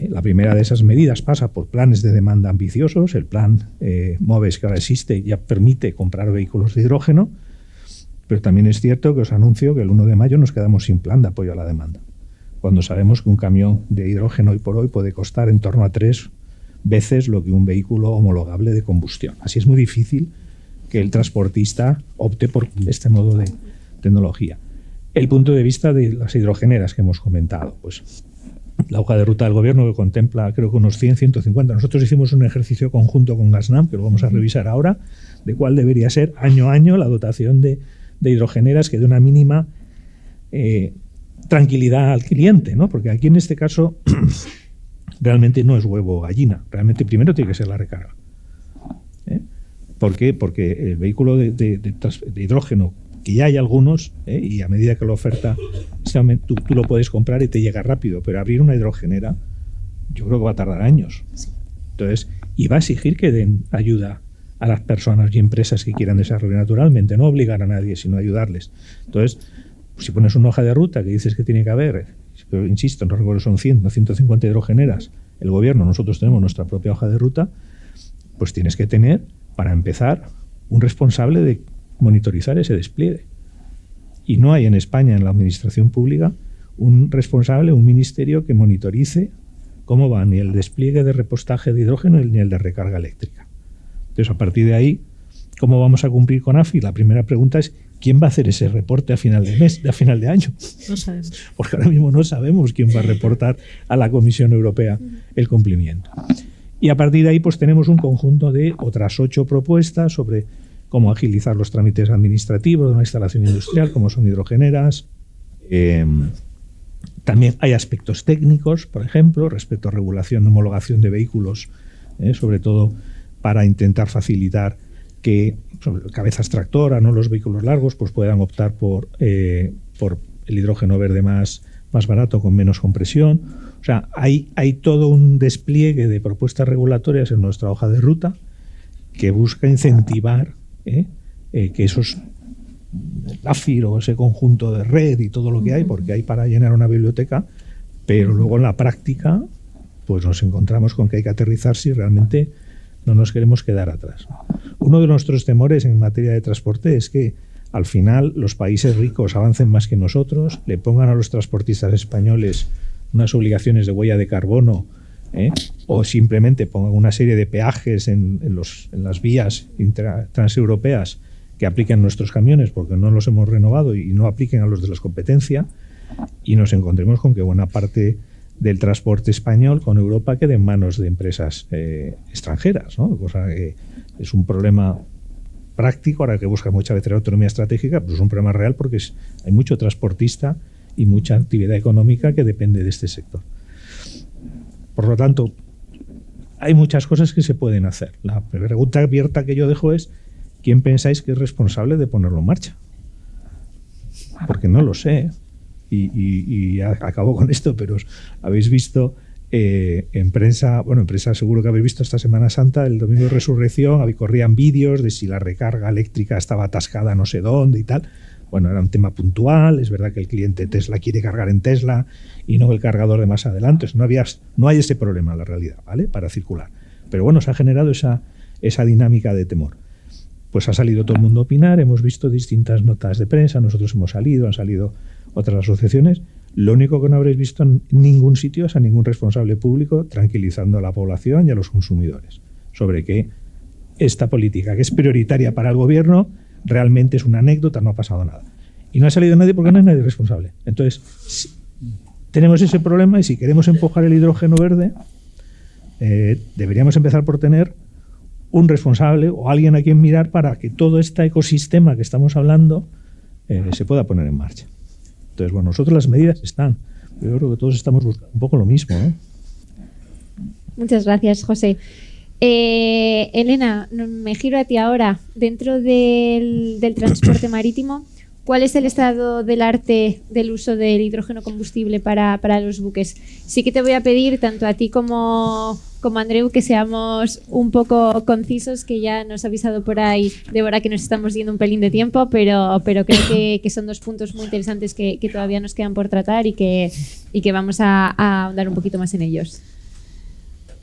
La primera de esas medidas pasa por planes de demanda ambiciosos. El plan MOVES que ahora existe ya permite comprar vehículos de hidrógeno, pero también es cierto que os anuncio que el 1 de mayo nos quedamos sin plan de apoyo a la demanda, cuando sabemos que un camión de hidrógeno hoy por hoy puede costar en torno a 3 veces lo que un vehículo homologable de combustión. Así es muy difícil que el transportista opte por este modo de tecnología. El punto de vista de las hidrogeneras que hemos comentado, pues la hoja de ruta del gobierno que contempla creo que unos 100, 150. Nosotros hicimos un ejercicio conjunto con Gasnam, que lo vamos a revisar ahora, de cuál debería ser año a año la dotación de hidrogeneras que dé una mínima tranquilidad al cliente, ¿no? Porque aquí en este caso realmente no es huevo o gallina. Realmente primero tiene que ser la recarga. ¿Por qué? Porque el vehículo de hidrógeno, que ya hay algunos, y a medida que la oferta tú lo puedes comprar y te llega rápido, pero abrir una hidrogenera yo creo que va a tardar años. Entonces, y va a exigir que den ayuda a las personas y empresas que quieran desarrollar naturalmente, no obligar a nadie, sino ayudarles. Entonces, si pones una hoja de ruta que dices que tiene que haber, pero insisto, no recuerdo, son 100 o 150 hidrogeneras, el gobierno, nosotros tenemos nuestra propia hoja de ruta, pues tienes que tener, para empezar, un responsable de monitorizar ese despliegue. Y no hay en España, en la administración pública, un responsable, un ministerio que monitorice cómo va ni el despliegue de repostaje de hidrógeno ni el de recarga eléctrica. Entonces, a partir de ahí, ¿cómo vamos a cumplir con AFI? La primera pregunta es, ¿quién va a hacer ese reporte a final de mes, a final de año? No sabemos. Porque ahora mismo no sabemos quién va a reportar a la Comisión Europea el cumplimiento. Y a partir de ahí, pues tenemos un conjunto de otras 8 propuestas sobre cómo agilizar los trámites administrativos de una instalación industrial, como son hidrogeneras. También hay aspectos técnicos, por ejemplo, respecto a regulación y homologación de vehículos, sobre todo para intentar facilitar que cabezas tractoras, no los vehículos largos, pues puedan optar por el hidrógeno verde más barato, con menos compresión. O sea, hay todo un despliegue de propuestas regulatorias en nuestra hoja de ruta que busca incentivar que esos AFIR o ese conjunto de red y todo lo que hay, porque hay para llenar una biblioteca, pero luego en la práctica pues nos encontramos con que hay que aterrizar si realmente no nos queremos quedar atrás. Uno de nuestros temores en materia de transporte es que al final los países ricos avancen más que nosotros, le pongan a los transportistas españoles unas obligaciones de huella de carbono, o simplemente pongan una serie de peajes en las vías transeuropeas que apliquen nuestros camiones porque no los hemos renovado y no apliquen a los de la competencia, y nos encontremos con que buena parte del transporte español con Europa quede en manos de empresas extranjeras, ¿no? Cosa que es un problema práctico, ahora que busca muchas veces la autonomía estratégica, pues es un problema real porque hay mucho transportista y mucha actividad económica que depende de este sector. Por lo tanto, hay muchas cosas que se pueden hacer. La pregunta abierta que yo dejo es: ¿quién pensáis que es responsable de ponerlo en marcha? Porque no lo sé. Y acabo con esto, pero habéis visto en prensa seguro que habéis visto esta Semana Santa, el domingo de Resurrección, corrían vídeos de si la recarga eléctrica estaba atascada no sé dónde y tal. Bueno, era un tema puntual. Es verdad que el cliente Tesla quiere cargar en Tesla y no el cargador de más adelante. No hay ese problema en la realidad, ¿vale?, para circular. Pero bueno, se ha generado esa dinámica de temor. Pues ha salido todo el mundo a opinar, hemos visto distintas notas de prensa, nosotros hemos salido, han salido otras asociaciones. Lo único que no habréis visto en ningún sitio es a ningún responsable público tranquilizando a la población y a los consumidores sobre que esta política, que es prioritaria para el gobierno, realmente es una anécdota, no ha pasado nada. Y no ha salido nadie porque no hay nadie responsable. Entonces, tenemos ese problema, y si queremos empujar el hidrógeno verde, deberíamos empezar por tener un responsable o alguien a quien mirar para que todo este ecosistema que estamos hablando se pueda poner en marcha. Entonces, bueno, nosotros las medidas están. Yo creo que todos estamos buscando un poco lo mismo, ¿no? Muchas gracias, José. Elena, me giro a ti ahora. Dentro del transporte marítimo, ¿cuál es el estado del arte del uso del hidrógeno combustible para los buques? Sí que te voy a pedir, tanto a ti como a Andreu, que seamos un poco concisos, que ya nos ha avisado por ahí Débora que nos estamos yendo un pelín de tiempo, pero creo que son dos puntos muy interesantes que todavía nos quedan por tratar y que vamos a ahondar un poquito más en ellos.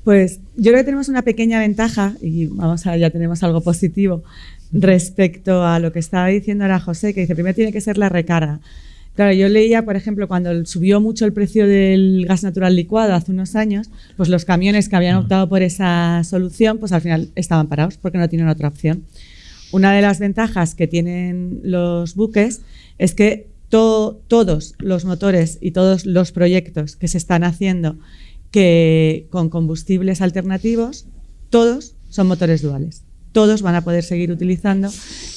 Pues yo creo que tenemos una pequeña ventaja, y ya tenemos algo positivo respecto a lo que estaba diciendo ahora José, que dice, primero tiene que ser la recarga. Claro, yo leía, por ejemplo, cuando subió mucho el precio del gas natural licuado hace unos años, pues los camiones que habían optado por esa solución, pues al final estaban parados porque no tienen otra opción. Una de las ventajas que tienen los buques es que todos los motores y todos los proyectos que se están haciendo que con combustibles alternativos, todos son motores duales. Todos van a poder seguir utilizando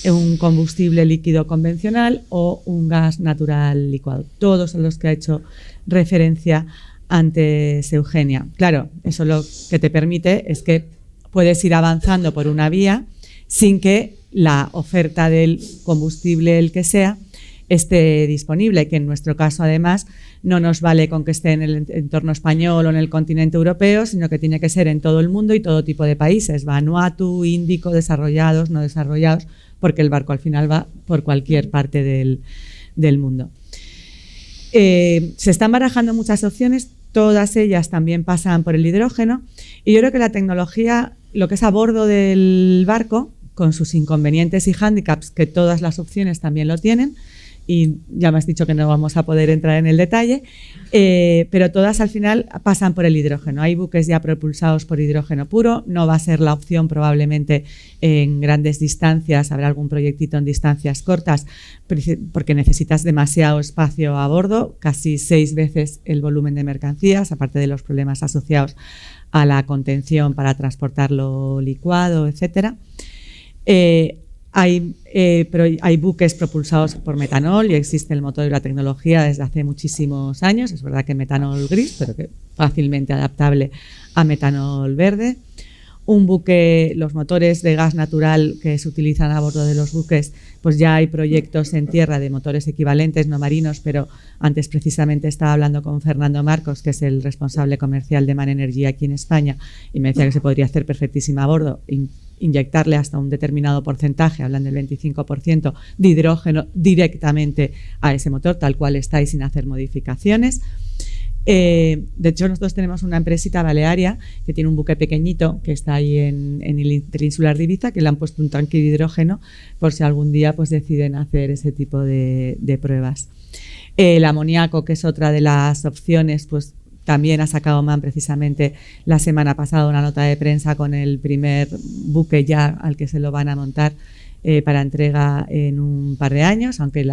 un combustible líquido convencional o un gas natural licuado. Todos son los que ha hecho referencia antes Eugenia. Claro, eso lo que te permite es que puedes ir avanzando por una vía sin que la oferta del combustible, el que sea, esté disponible, que en nuestro caso además no nos vale con que esté en el entorno español o en el continente europeo, sino que tiene que ser en todo el mundo y todo tipo de países, Vanuatu, Índico, desarrollados, no desarrollados, porque el barco al final va por cualquier parte del mundo. Se están barajando muchas opciones, todas ellas también pasan por el hidrógeno, y yo creo que la tecnología, lo que es a bordo del barco, con sus inconvenientes y hándicaps, que todas las opciones también lo tienen, y ya me has dicho que no vamos a poder entrar en el detalle, pero todas al final pasan por el hidrógeno. Hay buques ya propulsados por hidrógeno puro, no va a ser la opción probablemente en grandes distancias, habrá algún proyectito en distancias cortas, porque necesitas demasiado espacio a bordo, casi 6 veces el volumen de mercancías, aparte de los problemas asociados a la contención para transportarlo licuado, etcétera. Pero hay buques propulsados por metanol y existe el motor y la tecnología desde hace muchísimos años. Es verdad que metanol gris, pero que fácilmente adaptable a metanol verde. Un buque, los motores de gas natural que se utilizan a bordo de los buques, pues ya hay proyectos en tierra de motores equivalentes, no marinos, pero antes precisamente estaba hablando con Fernando Marcos, que es el responsable comercial de Man Energy aquí en España, y me decía que se podría hacer perfectísima a bordo, inyectarle hasta un determinado porcentaje, hablan del 25% de hidrógeno directamente a ese motor, tal cual está y sin hacer modificaciones. De hecho, nosotros tenemos una empresita balearia que tiene un buque pequeñito que está ahí en el Peninsular de Ibiza, que le han puesto un tanque de hidrógeno por si algún día pues deciden hacer ese tipo de pruebas. El amoníaco, que es otra de las opciones, pues también ha sacado MAN precisamente la semana pasada una nota de prensa con el primer buque ya al que se lo van a montar para entrega en un par de años, aunque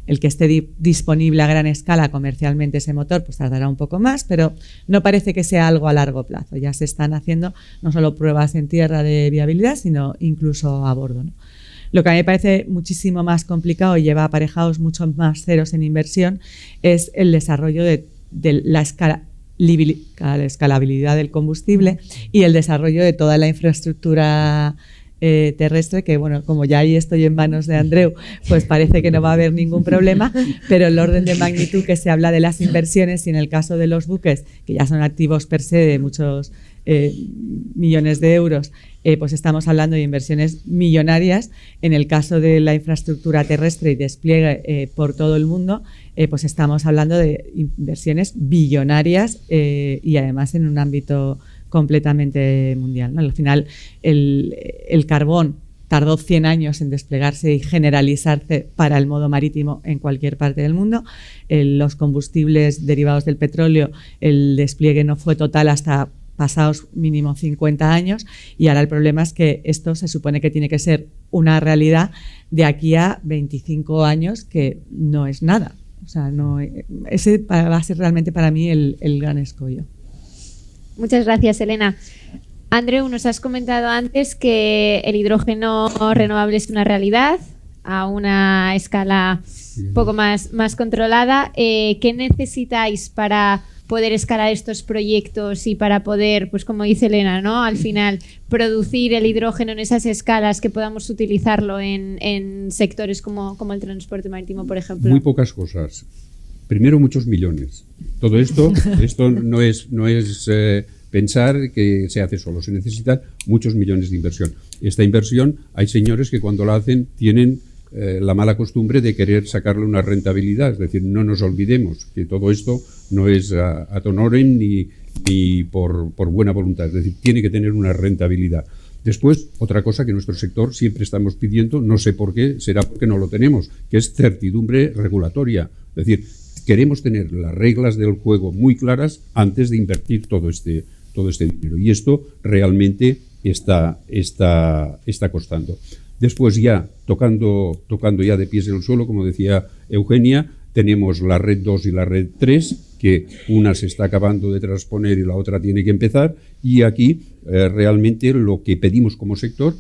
el que esté disponible a gran escala comercialmente ese motor pues tardará un poco más, pero no parece que sea algo a largo plazo. Ya se están haciendo no solo pruebas en tierra de viabilidad, sino incluso a bordo, ¿no? Lo que a mí me parece muchísimo más complicado y lleva aparejados muchos más ceros en inversión es el desarrollo de la escalabilidad del combustible y el desarrollo de toda la infraestructura terrestre, que bueno, como ya ahí estoy en manos de Andreu, pues parece que no va a haber ningún problema, pero el orden de magnitud que se habla de las inversiones, y en el caso de los buques, que ya son activos per se de muchos millones de euros, pues estamos hablando de inversiones millonarias. En el caso de la infraestructura terrestre y despliegue por todo el mundo, pues estamos hablando de inversiones billonarias y además en un ámbito completamente mundial, ¿no? Al final, el carbón tardó 100 años en desplegarse y generalizarse para el modo marítimo en cualquier parte del mundo. Los combustibles derivados del petróleo, el despliegue no fue total hasta pasados mínimo 50 años, y ahora el problema es que esto se supone que tiene que ser una realidad de aquí a 25 años, que no es nada. O sea, no, ese va a ser realmente para mí el gran escollo. Muchas gracias, Elena. Andreu, nos has comentado antes que el hidrógeno renovable es una realidad a una escala un poco más controlada. ¿Qué necesitáis para poder escalar estos proyectos y para poder, pues como dice Elena, ¿no?, al final producir el hidrógeno en esas escalas que podamos utilizarlo en sectores como el transporte marítimo, por ejemplo? Muy pocas cosas. Primero, muchos millones. Todo esto no es pensar que se hace solo. Se necesitan muchos millones de inversión. Esta inversión, hay señores que cuando la hacen tienen la mala costumbre de querer sacarle una rentabilidad. Es decir, no nos olvidemos que todo esto no es ad honorem ni por buena voluntad. Es decir, tiene que tener una rentabilidad. Después, otra cosa que nuestro sector siempre estamos pidiendo, no sé por qué, será porque no lo tenemos, que es certidumbre regulatoria. Es decir, queremos tener las reglas del juego muy claras antes de invertir todo este dinero. Y esto realmente está costando. Después, ya tocando ya de pies en el suelo, como decía Eugenia, tenemos la red 2 y la red 3, que una se está acabando de transponer y la otra tiene que empezar. Y aquí realmente lo que pedimos como sector,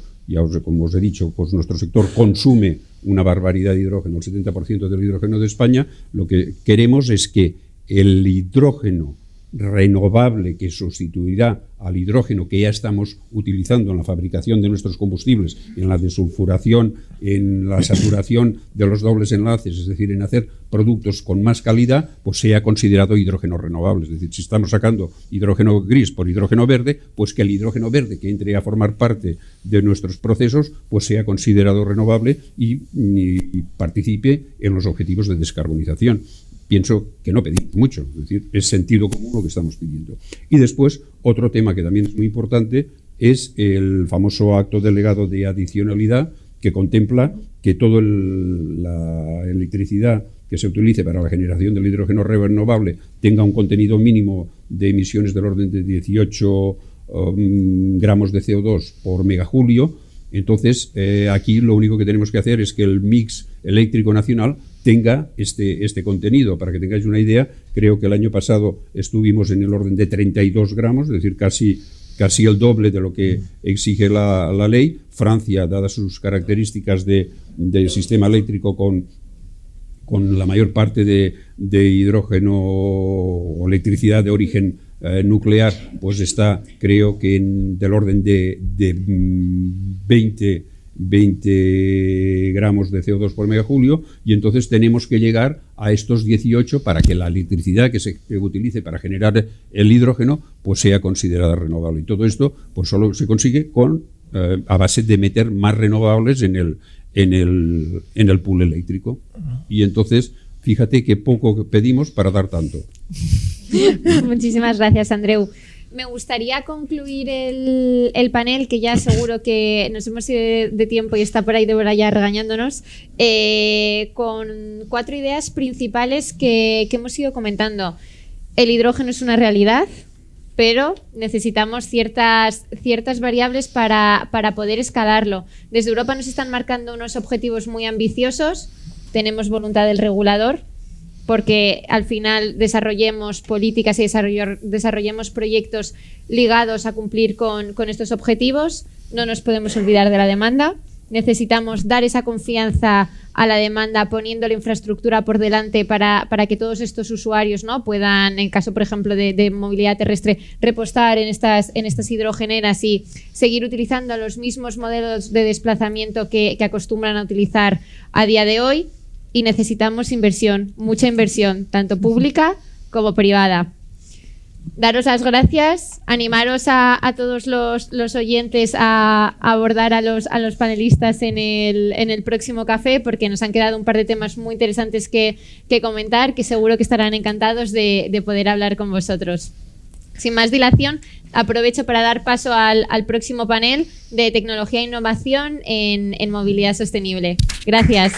como os he dicho, pues nuestro sector consume una barbaridad de hidrógeno, el 70% del hidrógeno de España. Lo que queremos es que el hidrógeno renovable, que sustituirá al hidrógeno que ya estamos utilizando en la fabricación de nuestros combustibles, en la desulfuración, en la saturación de los dobles enlaces, es decir, en hacer productos con más calidad, pues sea considerado hidrógeno renovable. Es decir, si estamos sacando hidrógeno gris por hidrógeno verde, pues que el hidrógeno verde que entre a formar parte de nuestros procesos, pues sea considerado renovable y participe en los objetivos de descarbonización. Pienso que no pedimos mucho, es decir, es sentido común lo que estamos pidiendo. Y después, otro tema que también es muy importante es el famoso acto delegado de adicionalidad, que contempla que toda la electricidad que se utilice para la generación del hidrógeno renovable tenga un contenido mínimo de emisiones del orden de 18 gramos de CO2 por megajulio. Entonces, aquí lo único que tenemos que hacer es que el mix eléctrico nacional tenga este contenido. Para que tengáis una idea, creo que el año pasado estuvimos en el orden de 32 gramos, es decir, casi el doble de lo que exige la ley. Francia, dadas sus características de sistema eléctrico con la mayor parte de hidrógeno o electricidad de origen nuclear, pues está, creo que del orden de 20 gramos de CO2 por megajulio, y entonces tenemos que llegar a estos 18 para que la electricidad que se utilice para generar el hidrógeno pues sea considerada renovable. Y todo esto pues solo se consigue a base de meter más renovables en el pool eléctrico. Y entonces, fíjate qué poco pedimos para dar tanto. Muchísimas gracias, Andreu. Me gustaría concluir el panel, que ya seguro que nos hemos ido de tiempo y está por ahí Débora ya regañándonos, con 4 ideas principales que hemos ido comentando. El hidrógeno es una realidad, pero necesitamos ciertas variables para poder escalarlo. Desde Europa nos están marcando unos objetivos muy ambiciosos, tenemos voluntad del regulador, porque al final desarrollemos políticas y desarrollemos proyectos ligados a cumplir con estos objetivos. No nos podemos olvidar de la demanda. necesitamos dar esa confianza a la demanda poniendo la infraestructura por delante para que todos estos usuarios, ¿no?, puedan, en caso, por ejemplo, de movilidad terrestre, repostar en estas hidrogeneras y seguir utilizando los mismos modelos de desplazamiento que acostumbran a utilizar a día de hoy. Y necesitamos inversión, mucha inversión, tanto pública como privada. Daros las gracias, animaros a todos los oyentes a abordar a los panelistas en el próximo café, porque nos han quedado un par de temas muy interesantes que comentar, que seguro que estarán encantados de poder hablar con vosotros. Sin más dilación, aprovecho para dar paso al próximo panel de tecnología e innovación en movilidad sostenible. Gracias.